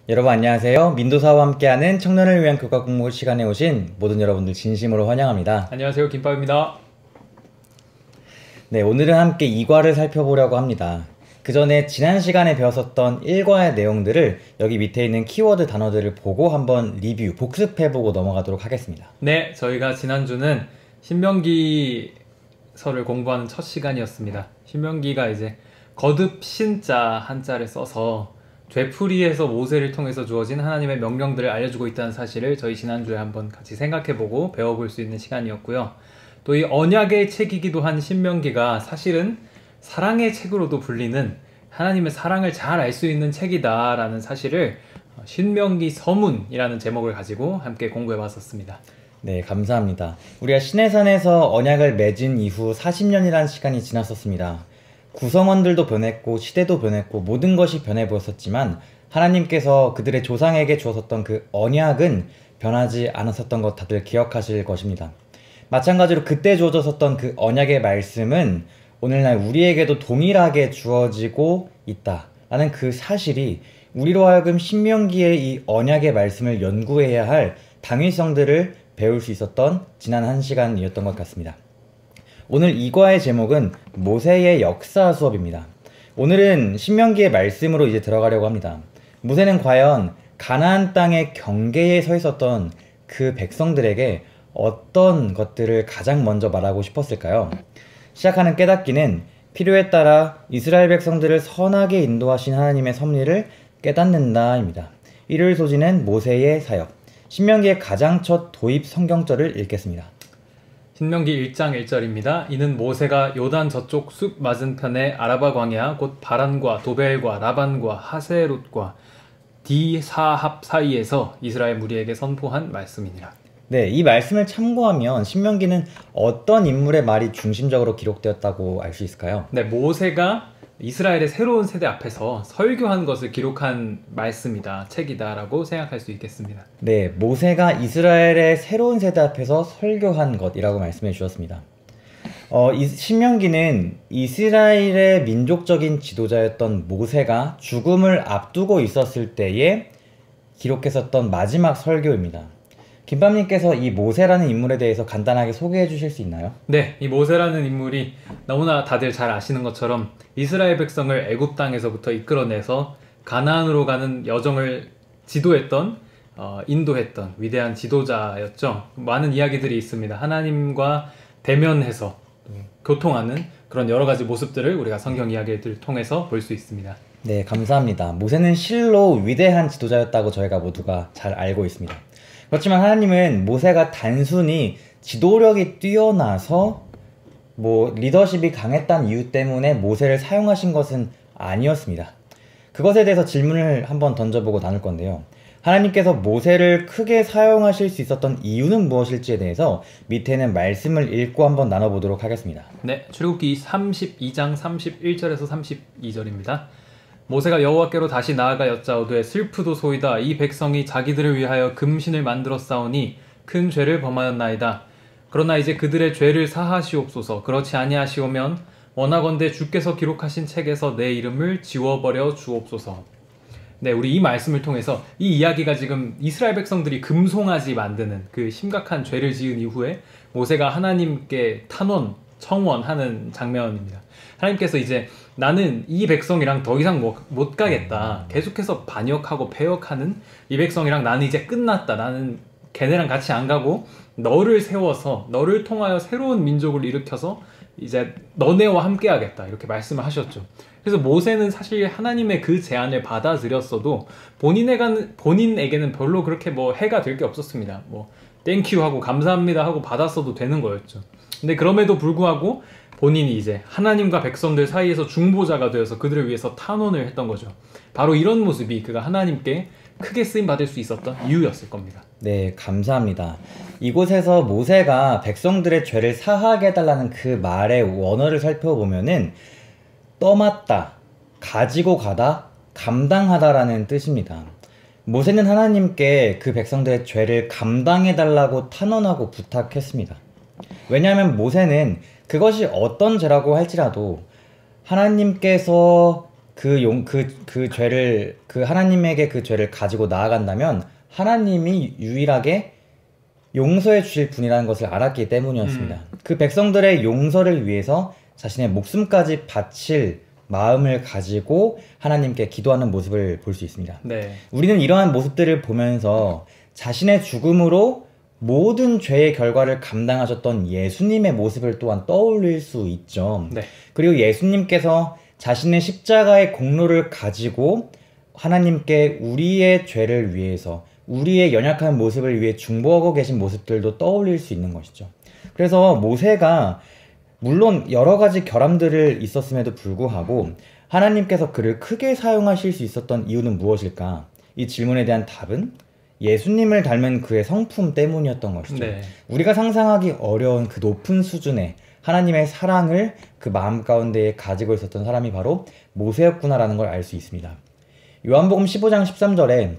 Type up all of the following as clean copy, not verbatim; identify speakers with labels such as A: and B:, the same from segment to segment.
A: 여러분 안녕하세요. 민도사와 함께하는 청년을 위한 교과 공부 시간에 오신 모든 여러분들 진심으로 환영합니다.
B: 안녕하세요, 김밥입니다.
A: 네, 오늘은 함께 2과를 살펴보려고 합니다. 그 전에 지난 시간에 배웠었던 1과의 내용들을 여기 밑에 있는 키워드 단어들을 보고 한번 리뷰, 복습해보고 넘어가도록 하겠습니다.
B: 네, 저희가 지난주는 신명기서를 공부하는 첫 시간이었습니다. 신명기가 이제 거듭 신자 한자를 써서 되풀이에서 모세를 통해서 주어진 하나님의 명령들을 알려주고 있다는 사실을 저희 지난주에 한번 같이 생각해보고 배워볼 수 있는 시간이었고요. 또 이 언약의 책이기도 한 신명기가 사실은 사랑의 책으로도 불리는 하나님의 사랑을 잘 알 수 있는 책이다라는 사실을 신명기 서문이라는 제목을 가지고 함께 공부해봤었습니다.
A: 네, 감사합니다. 우리가 시내산에서 언약을 맺은 이후 40년이라는 시간이 지났었습니다. 구성원들도 변했고 시대도 변했고 모든 것이 변해 보였었지만 하나님께서 그들의 조상에게 주었었던 그 언약은 변하지 않았었던 것 다들 기억하실 것입니다. 마찬가지로 그때 주어졌었던 그 언약의 말씀은 오늘날 우리에게도 동일하게 주어지고 있다라는 그 사실이 우리로 하여금 신명기의 이 언약의 말씀을 연구해야 할 당위성들을 배울 수 있었던 지난 한 시간이었던 것 같습니다. 오늘 2과의 제목은 모세의 역사 수업입니다. 오늘은 신명기의 말씀으로 이제 들어가려고 합니다. 모세는 과연 가나안 땅의 경계에 서 있었던 그 백성들에게 어떤 것들을 가장 먼저 말하고 싶었을까요? 시작하는 깨닫기는 필요에 따라 이스라엘 백성들을 선하게 인도하신 하나님의 섭리를 깨닫는다입니다. 일요일 소지는 모세의 사역, 신명기의 가장 첫 도입 성경절을 읽겠습니다.
B: 신명기 1장 1절입니다. 이는 모세가 요단 저쪽 숲 맞은편의 아라바 광야 곧 바란과 도벨과 라반과 하세롯과 디사합 사이에서 이스라엘 무리에게 선포한 말씀이니라.
A: 네, 이 말씀을 참고하면 신명기는 어떤 인물의 말이 중심적으로 기록되었다고 알 수 있을까요?
B: 네, 모세가 이스라엘의 새로운 세대 앞에서 설교한 것을 기록한 말씀이다, 책이다라고 생각할 수 있겠습니다.
A: 네, 모세가 이스라엘의 새로운 세대 앞에서 설교한 것이라고 말씀해 주셨습니다. 신명기는 이스라엘의 민족적인 지도자였던 모세가 죽음을 앞두고 있었을 때에 기록했었던 마지막 설교입니다. 김밥님께서 이 모세라는 인물에 대해서 간단하게 소개해 주실 수 있나요?
B: 네, 이 모세라는 인물이 너무나 다들 잘 아시는 것처럼 이스라엘 백성을 애굽 땅에서부터 이끌어내서 가나안으로 가는 여정을 지도했던 인도했던 위대한 지도자였죠. 많은 이야기들이 있습니다. 하나님과 대면해서 교통하는 그런 여러 가지 모습들을 우리가 성경 이야기를 통해서 볼 수 있습니다.
A: 네, 감사합니다. 모세는 실로 위대한 지도자였다고 저희가 모두가 잘 알고 있습니다. 그렇지만 하나님은 모세가 단순히 지도력이 뛰어나서 리더십이 강했다는 이유 때문에 모세를 사용하신 것은 아니었습니다. 그것에 대해서 질문을 한번 던져보고 나눌 건데요. 하나님께서 모세를 크게 사용하실 수 있었던 이유는 무엇일지에 대해서 밑에는 말씀을 읽고 한번 나눠보도록 하겠습니다.
B: 네, 출애굽기 32장 31절에서 32절입니다. 모세가 여호와께로 다시 나아가 여짜오되 슬프도소이다. 이 백성이 자기들을 위하여 금신을 만들어 싸우니 큰 죄를 범하였나이다. 그러나 이제 그들의 죄를 사하시옵소서. 그렇지 아니하시오면 원하건대 주께서 기록하신 책에서 내 이름을 지워버려 주옵소서. 네, 우리 이 말씀을 통해서 이 이야기가 지금 이스라엘 백성들이 금송아지 만드는 그 심각한 죄를 지은 이후에 모세가 하나님께 청원하는 장면입니다. 하나님께서 이제 나는 이 백성이랑 더 이상 못 가겠다. 계속해서 반역하고 패역하는 이 백성이랑 나는 이제 끝났다. 나는 걔네랑 같이 안 가고 너를 세워서 너를 통하여 새로운 민족을 일으켜서 이제 너네와 함께 하겠다. 이렇게 말씀을 하셨죠. 그래서 모세는 사실 하나님의 그 제안을 받아들였어도 본인에게는 별로 그렇게 해가 될 게 없었습니다. 땡큐 하고 감사합니다 하고 받았어도 되는 거였죠. 근데 그럼에도 불구하고 본인이 이제 하나님과 백성들 사이에서 중보자가 되어서 그들을 위해서 탄원을 했던 거죠. 바로 이런 모습이 그가 하나님께 크게 쓰임받을 수 있었던 이유였을 겁니다.
A: 네, 감사합니다. 이곳에서 모세가 백성들의 죄를 사하게 해달라는 그 말의 원어를 살펴보면은 떠맡다, 가지고 가다, 감당하다라는 뜻입니다. 모세는 하나님께 그 백성들의 죄를 감당해달라고 탄원하고 부탁했습니다. 왜냐하면 모세는 그것이 어떤 죄라고 할지라도 하나님께서 그 죄를, 그 하나님에게 그 죄를 가지고 나아간다면 하나님이 유일하게 용서해 주실 분이라는 것을 알았기 때문이었습니다. 그 백성들의 용서를 위해서 자신의 목숨까지 바칠 마음을 가지고 하나님께 기도하는 모습을 볼 수 있습니다.
B: 네.
A: 우리는 이러한 모습들을 보면서 자신의 죽음으로 모든 죄의 결과를 감당하셨던 예수님의 모습을 또한 떠올릴 수 있죠.
B: 네.
A: 그리고 예수님께서 자신의 십자가의 공로를 가지고 하나님께 우리의 죄를 위해서, 우리의 연약한 모습을 위해 중보하고 계신 모습들도 떠올릴 수 있는 것이죠. 그래서 모세가 물론 여러 가지 결함들을 있었음에도 불구하고 하나님께서 그를 크게 사용하실 수 있었던 이유는 무엇일까? 이 질문에 대한 답은 예수님을 닮은 그의 성품 때문이었던 것이죠.
B: 네.
A: 우리가 상상하기 어려운 그 높은 수준의 하나님의 사랑을 그 마음 가운데에 가지고 있었던 사람이 바로 모세였구나라는 걸 알 수 있습니다. 요한복음 15장 13절에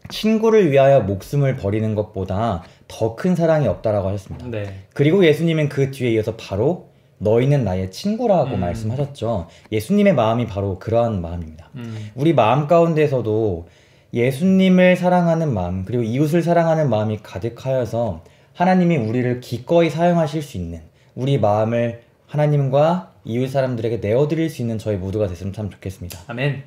A: 친구를 위하여 목숨을 버리는 것보다 더 큰 사랑이 없다라고 하셨습니다.
B: 네.
A: 그리고 예수님은 그 뒤에 이어서 바로 너희는 나의 친구라고 말씀하셨죠. 예수님의 마음이 바로 그러한 마음입니다. 우리 마음 가운데서도 예수님을 사랑하는 마음, 그리고 이웃을 사랑하는 마음이 가득하여서 하나님이 우리를 기꺼이 사용하실 수 있는, 우리 마음을 하나님과 이웃 사람들에게 내어드릴 수 있는 저희 모두가 됐으면 참 좋겠습니다.
B: 아멘.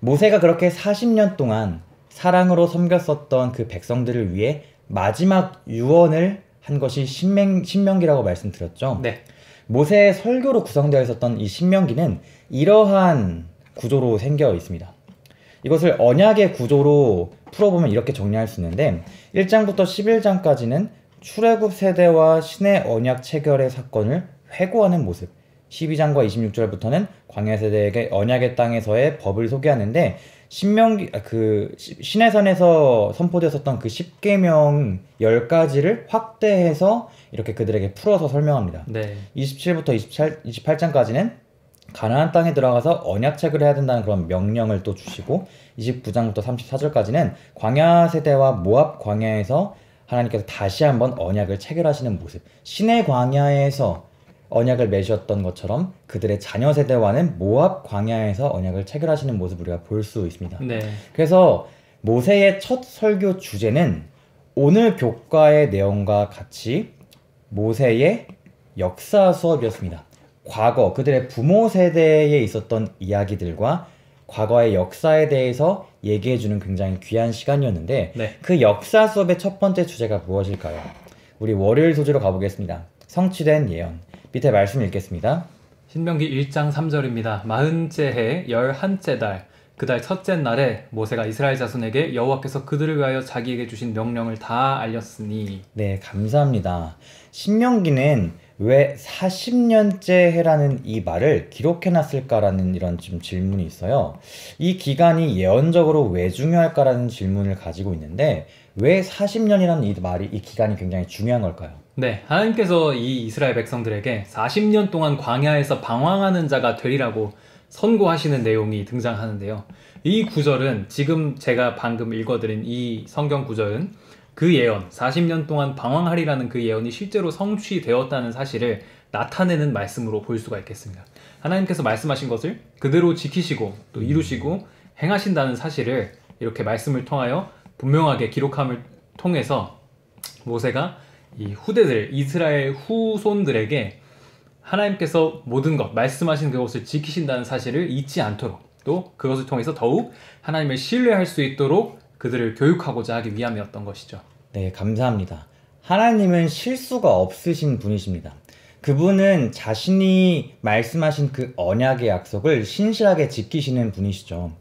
A: 모세가 그렇게 40년 동안 사랑으로 섬겼었던 그 백성들을 위해 마지막 유언을 한 것이 신명기라고 말씀드렸죠.
B: 네.
A: 모세의 설교로 구성되어 있었던 이 신명기는 이러한 구조로 생겨 있습니다. 이것을 언약의 구조로 풀어보면 이렇게 정리할 수 있는데 1장부터 11장까지는 출애굽 세대와 신의 언약 체결의 사건을 회고하는 모습, 12장과 26절부터는 광야 세대에게 언약의 땅에서의 법을 소개하는데 시내산에서 선포되었었던 그 10계명 10가지를 확대해서 이렇게 그들에게 풀어서 설명합니다.
B: 네.
A: 27부터 28장까지는 가나안 땅에 들어가서 언약 체결을 해야 된다는 그런 명령을 또 주시고 29장부터 34절까지는 광야 세대와 모압 광야에서 하나님께서 다시 한번 언약을 체결하시는 모습, 신의 광야에서 언약을 맺으셨던 것처럼 그들의 자녀 세대와는 모압 광야에서 언약을 체결하시는 모습을 우리가 볼 수 있습니다.
B: 네.
A: 그래서 모세의 첫 설교 주제는 오늘 교과의 내용과 같이 모세의 역사 수업이었습니다. 과거, 그들의 부모 세대에 있었던 이야기들과 과거의 역사에 대해서 얘기해주는 굉장히 귀한 시간이었는데
B: 네.
A: 그 역사 수업의 첫 번째 주제가 무엇일까요? 우리 월요일 소재로 가보겠습니다. 성취된 예언. 밑에 말씀 읽겠습니다.
B: 신명기 1장 3절입니다. 40째 해 11째 달 그 달 첫째 날에 모세가 이스라엘 자손에게 여호와께서 그들을 위하여 자기에게 주신 명령을 다 알렸으니.
A: 네, 감사합니다. 신명기는 왜 40년째 해라는 이 말을 기록해놨을까라는 이런 좀 질문이 있어요. 이 기간이 예언적으로 왜 중요할까라는 질문을 가지고 있는데 왜 40년이라는 이 기간이 굉장히 중요한 걸까요?
B: 네, 하나님께서 이 이스라엘 백성들에게 40년 동안 광야에서 방황하는 자가 되리라고 선고하시는 내용이 등장하는데요. 이 구절은 지금 제가 방금 읽어드린 이 성경 구절은 그 예언, 40년 동안 방황하리라는 그 예언이 실제로 성취되었다는 사실을 나타내는 말씀으로 볼 수가 있겠습니다. 하나님께서 말씀하신 것을 그대로 지키시고 또 이루시고 행하신다는 사실을 이렇게 말씀을 통하여 분명하게 기록함을 통해서 모세가 이 후대들, 이스라엘 후손들에게 하나님께서 모든 것, 말씀하신 그것을 지키신다는 사실을 잊지 않도록 또 그것을 통해서 더욱 하나님을 신뢰할 수 있도록 그들을 교육하고자 하기 위함이었던 것이죠.
A: 네, 감사합니다. 하나님은 실수가 없으신 분이십니다. 그분은 자신이 말씀하신 그 언약의 약속을 신실하게 지키시는 분이시죠.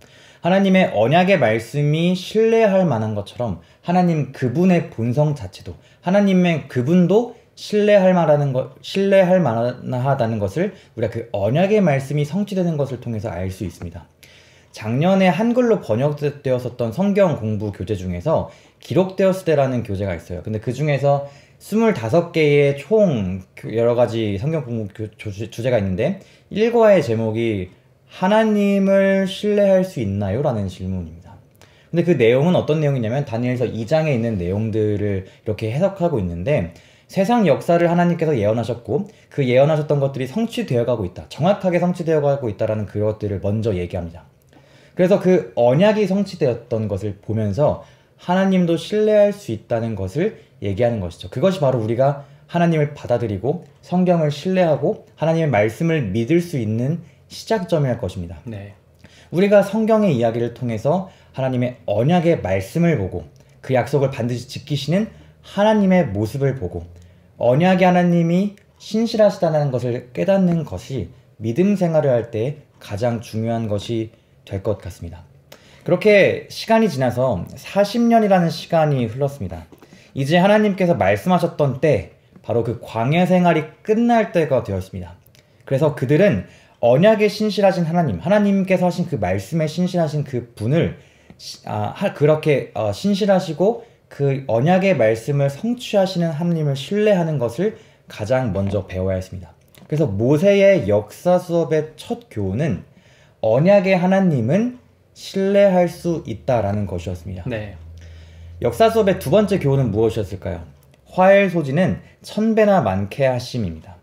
A: 하나님의 언약의 말씀이 신뢰할 만한 것처럼 하나님 그분의 본성 자체도 하나님의 그분도 신뢰할 만하다는 것을 우리가 그 언약의 말씀이 성취되는 것을 통해서 알 수 있습니다. 작년에 한글로 번역되었었던 성경 공부 교재 중에서 기록되었을 때라는 교재가 있어요. 근데 그 중에서 25개의 총 여러 가지 성경 공부 주제가 있는데 1과의 제목이 하나님을 신뢰할 수 있나요? 라는 질문입니다. 근데 그 내용은 어떤 내용이냐면 다니엘서 2장에 있는 내용들을 이렇게 해석하고 있는데 세상 역사를 하나님께서 예언하셨고 그 예언하셨던 것들이 성취되어 가고 있다. 정확하게 성취되어 가고 있다라는 그것들을 먼저 얘기합니다. 그래서 그 언약이 성취되었던 것을 보면서 하나님도 신뢰할 수 있다는 것을 얘기하는 것이죠. 그것이 바로 우리가 하나님을 받아들이고 성경을 신뢰하고 하나님의 말씀을 믿을 수 있는 시작점일 것입니다.
B: 네.
A: 우리가 성경의 이야기를 통해서 하나님의 언약의 말씀을 보고 그 약속을 반드시 지키시는 하나님의 모습을 보고 언약의 하나님이 신실하시다는 것을 깨닫는 것이 믿음 생활을 할 때 가장 중요한 것이 될 것 같습니다. 그렇게 시간이 지나서 40년이라는 시간이 흘렀습니다. 이제 하나님께서 말씀하셨던 때, 바로 그 광야 생활이 끝날 때가 되었습니다. 그래서 그들은 언약에 신실하신 하나님께서 하신 그 말씀에 신실하신 그 분을 그렇게 신실하시고 그 언약의 말씀을 성취하시는 하나님을 신뢰하는 것을 가장 먼저 배워야 했습니다. 그래서 모세의 역사 수업의 첫 교훈은 언약의 하나님은 신뢰할 수 있다라는 것이었습니다.
B: 네.
A: 역사 수업의 두 번째 교훈은 무엇이었을까요? 화해의 소지는 1000배나 많게 하심입니다.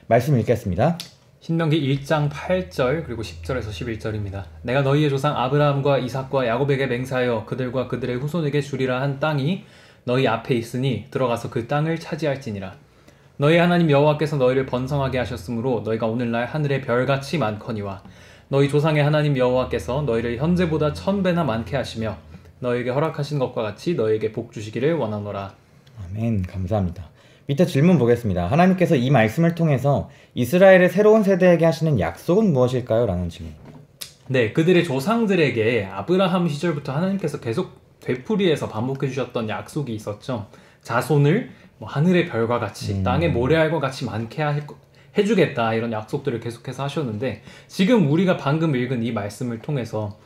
A: 말씀 읽겠습니다.
B: 신명기 1장 8절 그리고 10절에서 11절입니다. 내가 너희의 조상 아브라함과 이삭과 야곱에게 맹세하여 그들과 그들의 후손에게 주리라 한 땅이 너희 앞에 있으니 들어가서 그 땅을 차지할지니라. 너희 하나님 여호와께서 너희를 번성하게 하셨으므로 너희가 오늘날 하늘의 별같이 많거니와 너희 조상의 하나님 여호와께서 너희를 현재보다 1000배나 많게 하시며 너희에게 허락하신 것과 같이 너희에게 복 주시기를 원하노라.
A: 아멘. 감사합니다. 밑에 질문 보겠습니다. 하나님께서 이 말씀을 통해서 이스라엘의 새로운 세대에게 하시는 약속은 무엇일까요? 라는 질문.
B: 네, 그들의 조상들에게 아브라함 시절부터 하나님께서 계속 되풀이해서 반복해 주셨던 약속이 있었죠. 자손을 하늘의 별과 같이 땅의 모래알과 같이 많게 해주겠다, 이런 약속들을 계속해서 하셨는데, 지금 우리가 방금 읽은 이 말씀을 통해서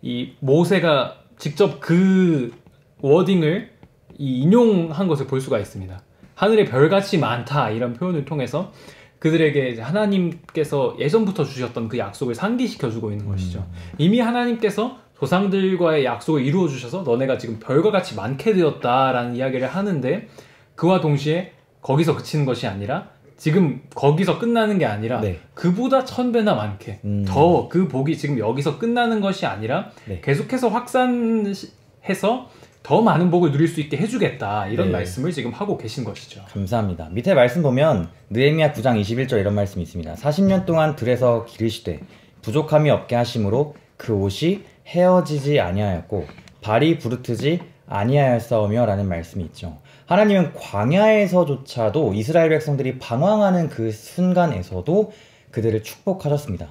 B: 이 모세가 직접 그 워딩을 인용한 것을 볼 수가 있습니다. 하늘의 별같이 많다, 이런 표현을 통해서 그들에게 하나님께서 예전부터 주셨던 그 약속을 상기시켜주고 있는 것이죠. 이미 하나님께서 조상들과의 약속을 이루어 주셔서 너네가 지금 별과 같이 많게 되었다라는 이야기를 하는데, 그와 동시에 거기서 그치는 것이 아니라 지금 거기서 끝나는 게 아니라
A: 네.
B: 그보다 1000배나 많게 더 그 복이 지금 여기서 끝나는 것이 아니라
A: 네.
B: 계속해서 확산해서 더 많은 복을 누릴 수 있게 해주겠다, 이런
A: 네.
B: 말씀을 지금 하고 계신 것이죠.
A: 감사합니다. 밑에 말씀 보면 느헤미야 9장 21절 이런 말씀이 있습니다. 40년 동안 들에서 기르시되 부족함이 없게 하심으로 그 옷이 헤어지지 아니하였고 발이 부르트지 아니하였사오며 라는 말씀이 있죠. 하나님은 광야에서조차도 이스라엘 백성들이 방황하는 그 순간에서도 그들을 축복하셨습니다.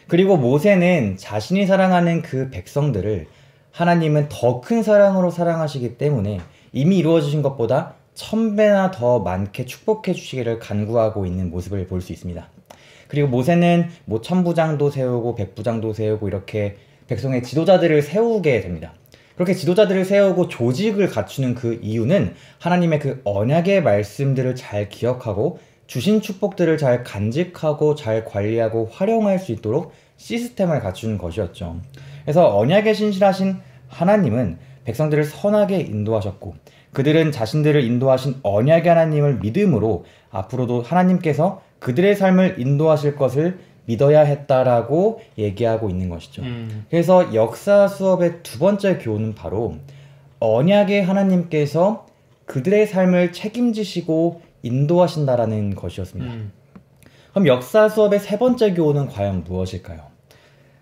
A: 그리고 모세는 자신이 사랑하는 그 백성들을 하나님은 더 큰 사랑으로 사랑하시기 때문에 이미 이루어지신 것보다 1000배나 더 많게 축복해 주시기를 간구하고 있는 모습을 볼 수 있습니다. 그리고 모세는 1000부장도 세우고 100부장도 세우고 이렇게 백성의 지도자들을 세우게 됩니다. 그렇게 지도자들을 세우고 조직을 갖추는 그 이유는 하나님의 그 언약의 말씀들을 잘 기억하고 주신 축복들을 잘 간직하고 잘 관리하고 활용할 수 있도록 시스템을 갖추는 것이었죠. 그래서 언약에 신실하신 하나님은 백성들을 선하게 인도하셨고 그들은 자신들을 인도하신 언약의 하나님을 믿음으로 앞으로도 하나님께서 그들의 삶을 인도하실 것을 믿어야 했다라고 얘기하고 있는 것이죠. 그래서 역사 수업의 두 번째 교훈은 바로 언약의 하나님께서 그들의 삶을 책임지시고 인도하신다라는 것이었습니다. 그럼 역사 수업의 세 번째 교훈은 과연 무엇일까요?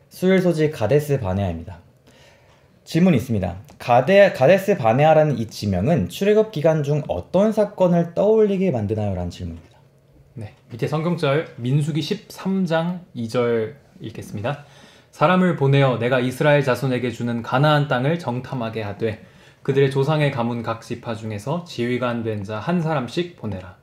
A: 수일 소지 가데스 바네아입니다. 질문이 있습니다. 가데스 바네아라는 이 지명은 출애굽 기간 중 어떤 사건을 떠올리게 만드나요? 라는 질문입니다.
B: 네, 밑에 성경절 민수기 13장 2절 읽겠습니다. 사람을 보내어 내가 이스라엘 자손에게 주는 가나안 땅을 정탐하게 하되 그들의 조상의 가문 각 지파 중에서 지휘관 된 자 한 사람씩 보내라.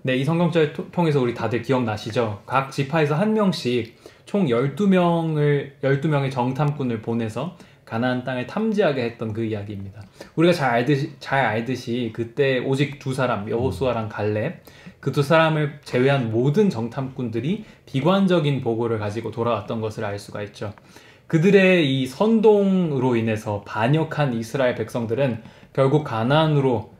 B: 네, 이 성경절 통해서 우리 다들 기억나시죠? 각 지파에서 한 명씩 총 12명의 정탐꾼을 보내서 가나안 땅을 탐지하게 했던 그 이야기입니다. 우리가 잘 알듯이 그때 오직 두 사람, 여호수아랑 갈렙, 그 두 사람을 제외한 모든 정탐꾼들이 비관적인 보고를 가지고 돌아왔던 것을 알 수가 있죠. 그들의 이 선동으로 인해서 반역한 이스라엘 백성들은 결국 가나안으로,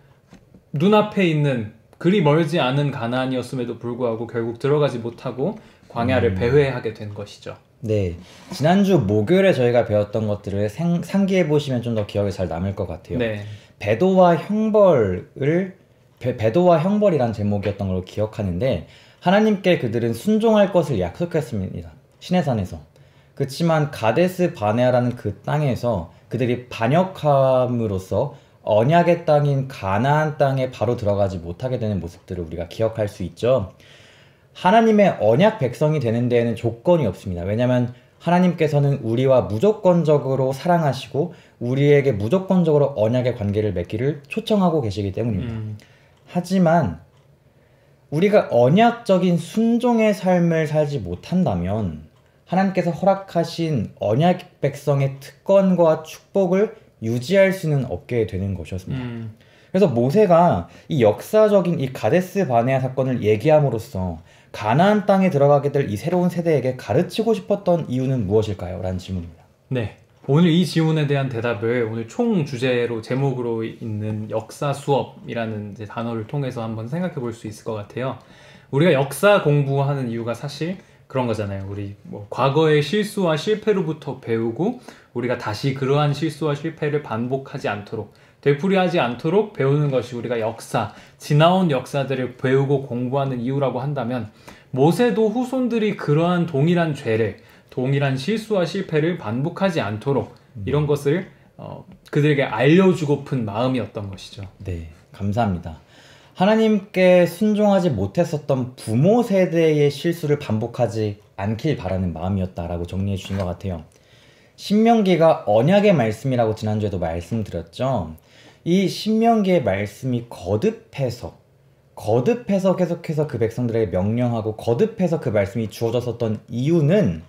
B: 눈앞에 있는 그리 멀지 않은 가나안이었음에도 불구하고 결국 들어가지 못하고 광야를 배회하게 된 것이죠.
A: 네, 지난주 목요일에 저희가 배웠던 것들을 상기해 보시면 좀 더 기억에 잘 남을 것 같아요.
B: 네.
A: 배도와 형벌을 배도와 형벌이란 제목이었던 걸로 기억하는데 하나님께 그들은 순종할 것을 약속했습니다. 시내산에서. 그렇지만 가데스 바네아라는 그 땅에서 그들이 반역함으로써 언약의 땅인 가나안 땅에 바로 들어가지 못하게 되는 모습들을 우리가 기억할 수 있죠. 하나님의 언약 백성이 되는 데에는 조건이 없습니다. 왜냐하면 하나님께서는 우리와 무조건적으로 사랑하시고 우리에게 무조건적으로 언약의 관계를 맺기를 초청하고 계시기 때문입니다. 하지만 우리가 언약적인 순종의 삶을 살지 못한다면 하나님께서 허락하신 언약 백성의 특권과 축복을 유지할 수는 없게 되는 것이었습니다. 그래서 모세가 이 역사적인 이 가데스 바네아 사건을 얘기함으로써 가나안 땅에 들어가게 될 이 새로운 세대에게 가르치고 싶었던 이유는 무엇일까요? 라는 질문입니다.
B: 네. 오늘 이 질문에 대한 대답을 오늘 총 주제로 제목으로 있는 역사 수업이라는 이제 단어를 통해서 한번 생각해 볼 수 있을 것 같아요. 우리가 역사 공부하는 이유가 사실 그런 거잖아요. 우리 뭐 과거의 실수와 실패로부터 배우고 우리가 다시 그러한 실수와 실패를 반복하지 않도록 되풀이하지 않도록 배우는 것이 우리가 역사, 지나온 역사들을 배우고 공부하는 이유라고 한다면 모세도 후손들이 그러한 동일한 죄를, 동일한 실수와 실패를 반복하지 않도록 이런 것을 그들에게 알려주고픈 마음이었던 것이죠.
A: 네, 감사합니다. 하나님께 순종하지 못했었던 부모 세대의 실수를 반복하지 않길 바라는 마음이었다라고 정리해 주신 것 같아요. 신명기가 언약의 말씀이라고 지난주에도 말씀드렸죠. 이 신명기의 말씀이 거듭해서 계속해서 그 백성들에게 명령하고 거듭해서 그 말씀이 주어졌었던 이유는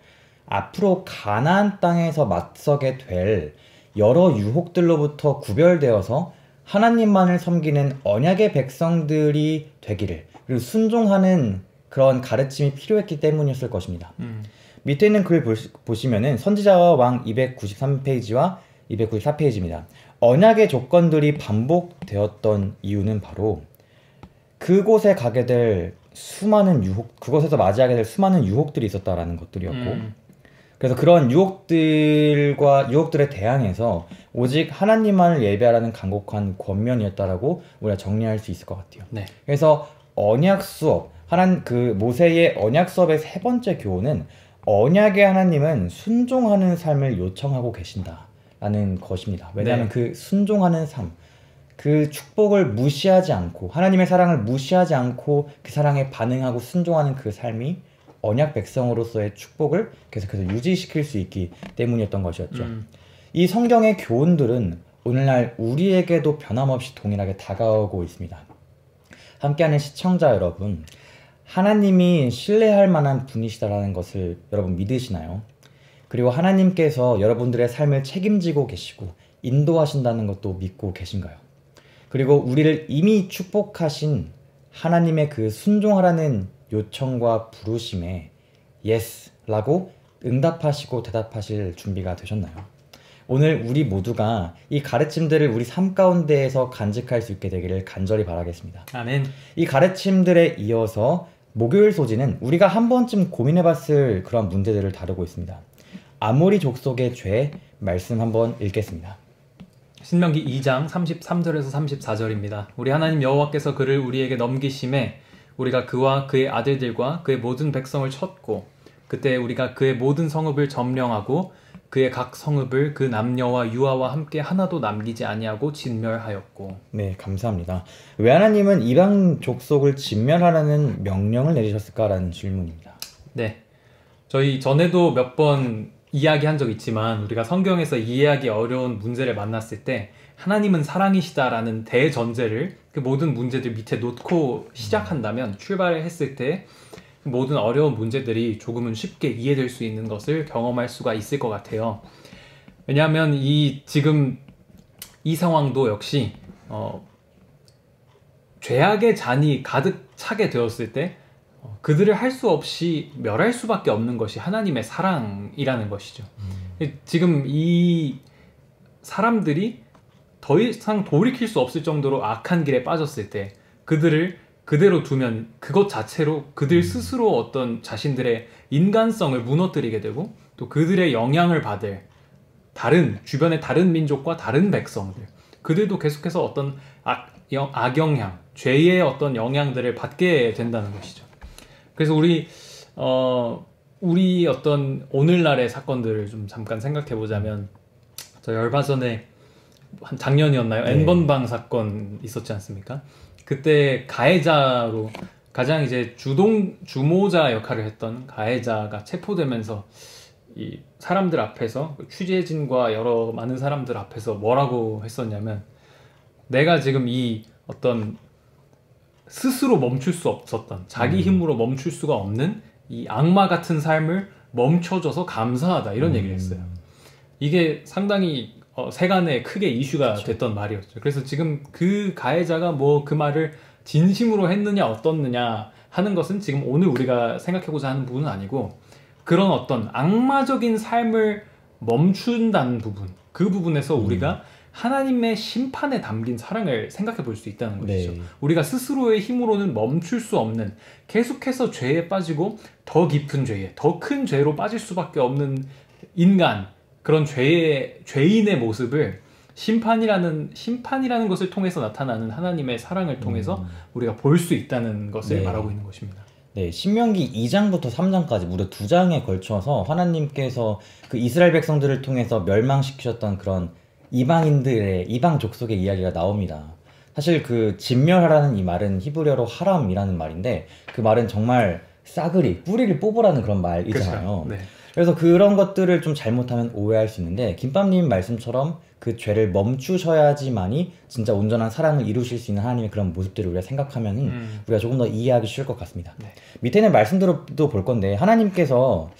A: 앞으로 가나안 땅에서 맞서게 될 여러 유혹들로부터 구별되어서 하나님만을 섬기는 언약의 백성들이 되기를 그리고 순종하는 그런 가르침이 필요했기 때문이었을 것입니다. 밑에 있는 글 보시면은 선지자와 왕 293페이지와 294페이지입니다. 언약의 조건들이 반복되었던 이유는 바로 그곳에 가게 될 수많은 그곳에서 맞이하게 될 수많은 유혹들이 있었다라는 것들이었고 그래서 그런 유혹들에 대항해서 오직 하나님만을 예배하라는 간곡한 권면이었다라고 우리가 정리할 수 있을 것 같아요.
B: 네.
A: 그래서 언약 수업, 모세의 언약 수업의 세 번째 교훈은 언약의 하나님은 순종하는 삶을 요청하고 계신다라는 것입니다. 왜냐하면 그 순종하는 삶, 그 축복을 무시하지 않고 하나님의 사랑을 무시하지 않고 그 사랑에 반응하고 순종하는 그 삶이 언약 백성으로서의 축복을 계속해서 유지시킬 수 있기 때문이었던 것이었죠. 이 성경의 교훈들은 오늘날 우리에게도 변함없이 동일하게 다가오고 있습니다. 함께하는 시청자 여러분, 하나님이 신뢰할 만한 분이시다라는 것을 여러분 믿으시나요? 그리고 하나님께서 여러분들의 삶을 책임지고 계시고 인도하신다는 것도 믿고 계신가요? 그리고 우리를 이미 축복하신 하나님의 그 순종하라는 요청과 부르심에 예스라고 응답하시고 대답하실 준비가 되셨나요? 오늘 우리 모두가 이 가르침들을 우리 삶 가운데에서 간직할 수 있게 되기를 간절히 바라겠습니다.
B: 아멘.
A: 이 가르침들에 이어서 목요일 소지는 우리가 한 번쯤 고민해봤을 그런 문제들을 다루고 있습니다. 아모리 족속의 죄 말씀 한번 읽겠습니다.
B: 신명기 2장 33절에서 34절입니다. 우리 하나님 여호와께서 그를 우리에게 넘기심에 우리가 그와 그의 아들들과 그의 모든 백성을 쳤고 그때 우리가 그의 모든 성읍을 점령하고 그의 각 성읍을 그 남녀와 유아와 함께 하나도 남기지 아니하고 진멸하였고.
A: 네, 감사합니다. 왜 하나님은 이방 족속을 진멸하라는 명령을 내리셨을까라는 질문입니다.
B: 네, 저희 전에도 몇 번 이야기한 적 있지만 우리가 성경에서 이해하기 어려운 문제를 만났을 때 하나님은 사랑이시다라는 대전제를 그 모든 문제들 밑에 놓고 시작한다면 출발했을 때 모든 어려운 문제들이 조금은 쉽게 이해될 수 있는 것을 경험할 수가 있을 것 같아요. 왜냐하면 지금 이 상황도 역시 죄악의 잔이 가득 차게 되었을 때 그들을 할 수 없이 멸할 수밖에 없는 것이 하나님의 사랑이라는 것이죠. 지금 이 사람들이 더 이상 돌이킬 수 없을 정도로 악한 길에 빠졌을 때 그들을 그대로 두면 그것 자체로 그들 스스로 어떤 자신들의 인간성을 무너뜨리게 되고 또 그들의 영향을 받을 주변의 다른 민족과 다른 백성들 그들도 계속해서 어떤 악영향, 죄의 어떤 영향들을 받게 된다는 것이죠. 그래서 우리 어떤 오늘날의 사건들을 좀 잠깐 생각해 보자면 저희 얼마 전에 한 작년이었나요?
A: 네.
B: N번방 사건 있었지 않습니까? 그때 가해자로 가장 이제 주모자 역할을 했던 가해자가 체포되면서 이 사람들 앞에서 취재진과 여러 많은 사람들 앞에서 뭐라고 했었냐면 내가 지금 이 어떤 스스로 멈출 수 없었던 자기 힘으로 멈출 수가 없는 이 악마 같은 삶을 멈춰줘서 감사하다 이런 얘기를 했어요. 이게 상당히 세간에 크게 이슈가 됐던 말이었죠. 그래서 지금 그 가해자가 뭐 그 말을 진심으로 했느냐 어떻느냐 하는 것은 지금 오늘 우리가 생각해보자 하는 부분은 아니고 그런 어떤 악마적인 삶을 멈춘다는 부분 그 부분에서 우리가 하나님의 심판에 담긴 사랑을 생각해 볼 수 있다는 것이죠.
A: 네.
B: 우리가 스스로의 힘으로는 멈출 수 없는 계속해서 죄에 빠지고 더 깊은 죄에 더 큰 죄로 빠질 수밖에 없는 인간 그런 죄인의 모습을 심판이라는 것을 통해서 나타나는 하나님의 사랑을 통해서 우리가 볼 수 있다는 것을
A: 네.
B: 말하고 있는 것입니다.
A: 네, 신명기 2장부터 3장까지 무려 2장에 걸쳐서 하나님께서 그 이스라엘 백성들을 통해서 멸망시키셨던 그런 이방 족속의 이야기가 나옵니다. 사실 그 진멸하라는 이 말은 히브리어로 하람이라는 말인데 그 말은 정말 싸그리 뿌리를 뽑으라는 그런 말이잖아요.
B: 그렇죠. 네.
A: 그래서 그런 것들을 좀 잘못하면 오해할 수 있는데 김밥님 말씀처럼 그 죄를 멈추셔야지만이 진짜 온전한 사랑을 이루실 수 있는 하나님의 그런 모습들을 우리가 생각하면은 우리가 조금 더 이해하기 쉬울 것 같습니다.
B: 네.
A: 밑에 있는 말씀들도 볼 건데 하나님께서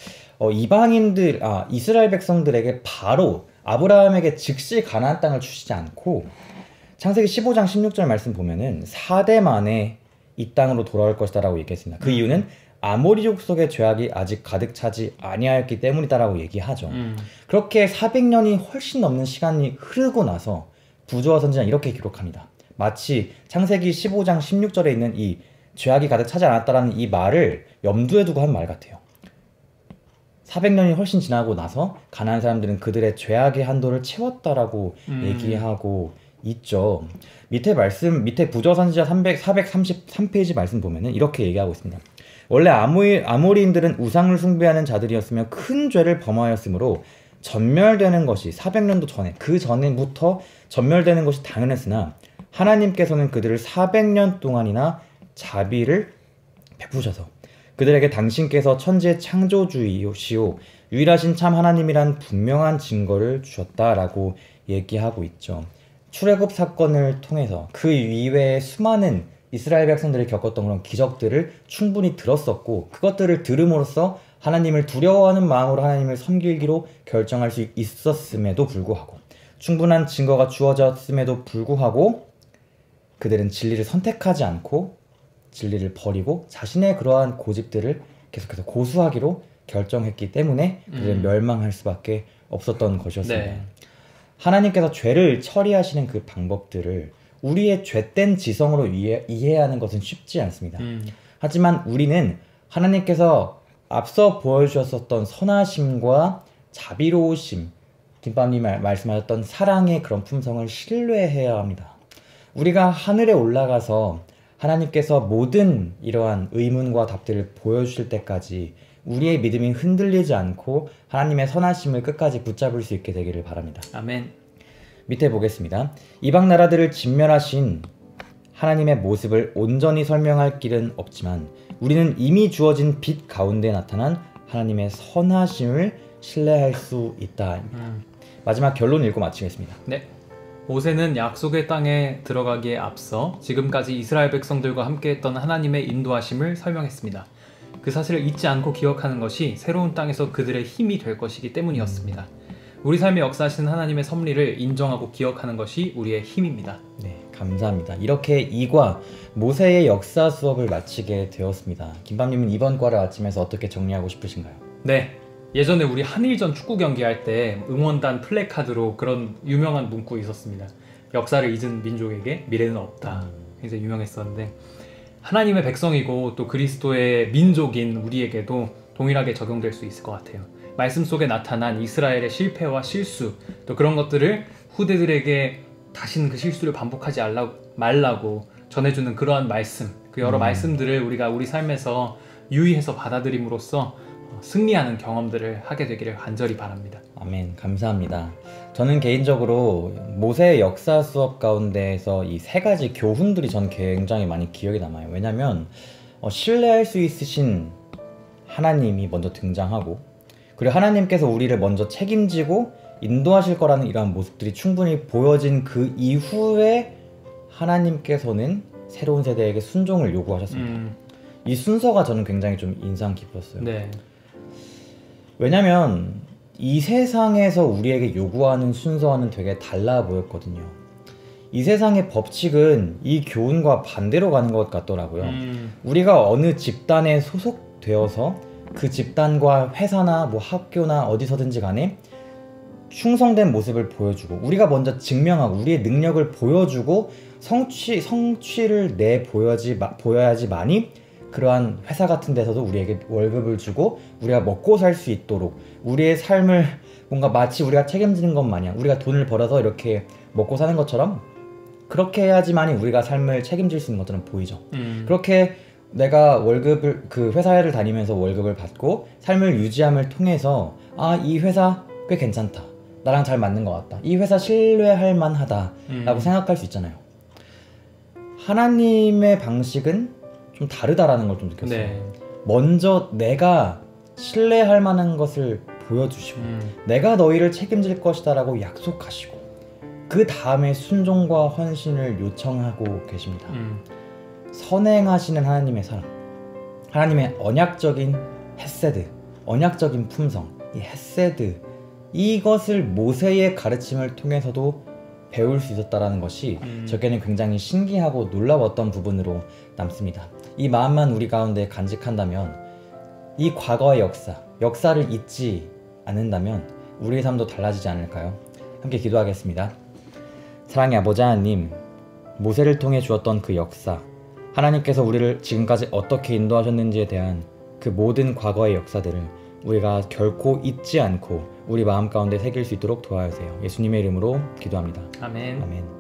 A: 이스라엘 백성들에게 바로 아브라함에게 즉시 가나안 땅을 주시지 않고 창세기 15장 16절 말씀 보면은 4대 만에 이 땅으로 돌아올 것이다 라고 얘기했습니다. 그 이유는 아모리 족속의 죄악이 아직 가득 차지 아니하였기 때문이다라고 얘기하죠. 그렇게 400년이 훨씬 넘는 시간이 흐르고 나서 부조와 선지자는 이렇게 기록합니다. 마치 창세기 15장 16절에 있는 이 죄악이 가득 차지 않았다라는 이 말을 염두에 두고 한 말 같아요. 400년이 훨씬 지나고 나서 가나안 사람들은 그들의 죄악의 한도를 채웠다라고 얘기하고 있죠. 밑에 부조 선지자 433페이지 말씀 보면은 이렇게 얘기하고 있습니다. 원래 아모리인들은 우상을 숭배하는 자들이었으며 큰 죄를 범하였으므로 전멸되는 것이 400년도 전에 그 전에부터 전멸되는 것이 당연했으나 하나님께서는 그들을 400년 동안이나 자비를 베푸셔서 그들에게 당신께서 천지의 창조주이시오 유일하신 참 하나님이란 분명한 증거를 주셨다라고 얘기하고 있죠. 출애굽 사건을 통해서 그 이외에 수많은 이스라엘 백성들이 겪었던 그런 기적들을 충분히 들었었고 그것들을 들음으로써 하나님을 두려워하는 마음으로 하나님을 섬기기로 결정할 수 있었음에도 불구하고 충분한 증거가 주어졌음에도 불구하고 그들은 진리를 선택하지 않고 진리를 버리고 자신의 그러한 고집들을 계속해서 고수하기로 결정했기 때문에 그들은 멸망할 수밖에 없었던 것이었습니다.
B: 네.
A: 하나님께서 죄를 처리하시는 그 방법들을 우리의 죄된 지성으로 이해하는 것은 쉽지 않습니다. 하지만 우리는 하나님께서 앞서 보여주셨었던 선하심과 자비로우심, 김밥님 말씀하셨던 사랑의 그런 품성을 신뢰해야 합니다. 우리가 하늘에 올라가서 하나님께서 모든 이러한 의문과 답들을 보여주실 때까지 우리의 믿음이 흔들리지 않고 하나님의 선하심을 끝까지 붙잡을 수 있게 되기를 바랍니다.
B: 아멘.
A: 밑에 보겠습니다. 이방 나라들을 진멸하신 하나님의 모습을 온전히 설명할 길은 없지만 우리는 이미 주어진 빛 가운데 나타난 하나님의 선하심을 신뢰할 수 있다. 마지막 결론 읽고 마치겠습니다.
B: 네. 모세는 약속의 땅에 들어가기에 앞서 지금까지 이스라엘 백성들과 함께했던 하나님의 인도하심을 설명했습니다. 그 사실을 잊지 않고 기억하는 것이 새로운 땅에서 그들의 힘이 될 것이기 때문이었습니다. 우리 삶에 역사하시는 하나님의 섭리를 인정하고 기억하는 것이 우리의 힘입니다.
A: 네, 감사합니다. 이렇게 2과 모세의 역사 수업을 마치게 되었습니다. 김밥님은 이번 과를 마치면서 어떻게 정리하고 싶으신가요?
B: 네. 예전에 우리 한일전 축구 경기할 때 응원단 플래카드로 그런 유명한 문구 있었습니다. 역사를 잊은 민족에게 미래는 없다. 굉장히 유명했었는데 하나님의 백성이고 또 그리스도의 민족인 우리에게도 동일하게 적용될 수 있을 것 같아요. 말씀 속에 나타난 이스라엘의 실패와 실수 또 그런 것들을 후대들에게 다시는 그 실수를 반복하지 말라고 전해주는 그러한 말씀, 그 여러 말씀들을 우리가 우리 삶에서 유의해서 받아들임으로써 승리하는 경험들을 하게 되기를 간절히 바랍니다.
A: 아멘. 감사합니다. 저는 개인적으로 모세의 역사 수업 가운데에서 이 세 가지 교훈들이 전 굉장히 많이 기억에 남아요. 왜냐면 신뢰할 수 있으신 하나님이 먼저 등장하고, 그리고 하나님께서 우리를 먼저 책임지고 인도하실 거라는 이러한 모습들이 충분히 보여진 그 이후에 하나님께서는 새로운 세대에게 순종을 요구하셨습니다. 이 순서가 저는 굉장히 좀 인상 깊었어요.
B: 네.
A: 왜냐면 이 세상에서 우리에게 요구하는 순서와는 되게 달라 보였거든요. 이 세상의 법칙은 이 교훈과 반대로 가는 것 같더라고요. 우리가 어느 집단에 소속되어서 그 집단과 회사나 뭐 학교나 어디서든지 간에 충성된 모습을 보여주고, 우리가 먼저 증명하고 우리의 능력을 보여주고 성취를 보여야지만이 그러한 회사 같은 데서도 우리에게 월급을 주고 우리가 먹고 살 수 있도록, 우리의 삶을 뭔가 마치 우리가 책임지는 것 마냥, 우리가 돈을 벌어서 이렇게 먹고 사는 것처럼 그렇게 해야지만이 우리가 삶을 책임질 수 있는 것처럼 보이죠. 그렇게 내가 월급을, 그 회사를 다니면서 월급을 받고 삶을 유지함을 통해서 이 회사 꽤 괜찮다, 나랑 잘 맞는 것 같다, 이 회사 신뢰할 만하다 라고 생각할 수 있잖아요. 하나님의 방식은 좀 다르다라는 걸 좀 느꼈어요.
B: 네.
A: 먼저 내가 신뢰할 만한 것을 보여주시고 내가 너희를 책임질 것이다 라고 약속하시고 그 다음에 순종과 헌신을 요청하고 계십니다. 선행하시는 하나님의 사랑, 하나님의 언약적인 헤세드, 언약적인 품성, 이 헤세드, 이것을 모세의 가르침을 통해서도 배울 수 있었다는 것이 저에게는 굉장히 신기하고 놀라웠던 부분으로 남습니다. 이 마음만 우리 가운데 간직한다면, 이 과거의 역사를 잊지 않는다면 우리의 삶도 달라지지 않을까요? 함께 기도하겠습니다. 사랑의 아버지 하나님, 모세를 통해 주었던 그 역사, 하나님께서 우리를 지금까지 어떻게 인도하셨는지에 대한 그 모든 과거의 역사들을 우리가 결코 잊지 않고 우리 마음 가운데 새길 수 있도록 도와주세요. 예수님의 이름으로 기도합니다.
B: 아멘.
A: 아멘.